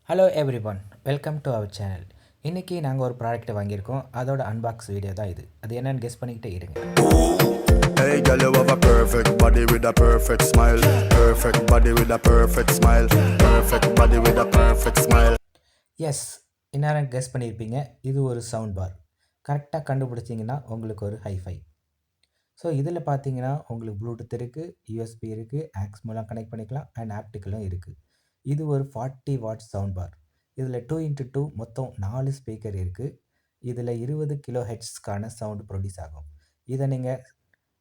Hello everyone, welcome to our channel. இன்றைக்கி நாங்கள் ஒரு ப்ராடக்ட்டை வாங்கியிருக்கோம். அதோட அன்பாக்ஸ் வீடியோ தான் இது. அது என்னென்னு கெஸ் பண்ணிக்கிட்டே இருங்க. Hey girl, you have a perfect body with a perfect smile. Perfect body with a perfect smile. Perfect body with a perfect smile. Yes, இந்நேரம் கெஸ் பண்ணியிருப்பீங்க. இது ஒரு சவுண்ட் பார். கரெக்டாக கண்டுபிடிச்சிங்கன்னா உங்களுக்கு ஒரு ஹைஃபை. ஸோ இதில் பார்த்தீங்கன்னா உங்களுக்கு ப்ளூடூத் இருக்குது, யூஎஸ்பி இருக்குது, ஆக்ஸ் மூலம் கனெக்ட் பண்ணிக்கலாம் அண்ட் ஆப்டிக்கலும் இருக்குது. இது ஒரு 40 வாட்ஸ் சவுண்ட் பார். இதில் 2x2 மொத்தம் 4 ஸ்பீக்கர் இருக்குது. இதில் 20 கிலோ ஹெட்ஸ்க்கான சவுண்ட் ப்ரொடியூஸ் ஆகும். இதை நீங்கள்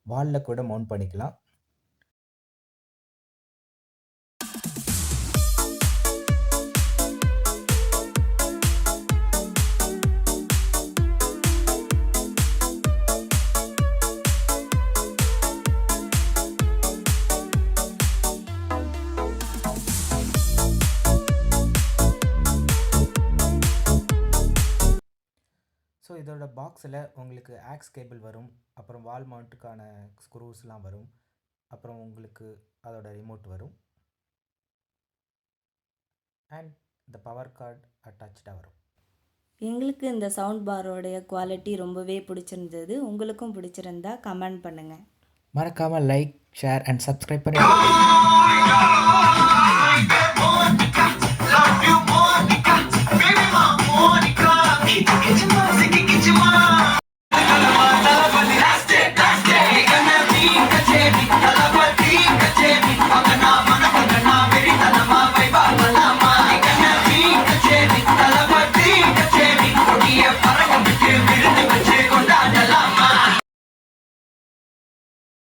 வாலில் கூட மவுண்ட் பண்ணிக்கலாம். ஸோ இதோட பாக்ஸில் உங்களுக்கு ஆக்ஸ் கேபிள் வரும், அப்புறம் வால் மவுண்ட்டுக்கான ஸ்க்ரூஸ்லாம் வரும், அப்புறம் உங்களுக்கு அதோட ரிமோட் வரும் அண்ட் இந்த பவர் கார்டு அட்டாச்சாக வரும். எங்களுக்கு இந்த சவுண்ட் பாரோடைய குவாலிட்டி ரொம்பவே பிடிச்சிருந்தது. உங்களுக்கும் பிடிச்சிருந்தா கமெண்ட் பண்ணுங்கள். மறக்காமல் லைக், ஷேர் அண்ட் சப்ஸ்கிரைப் பண்ணி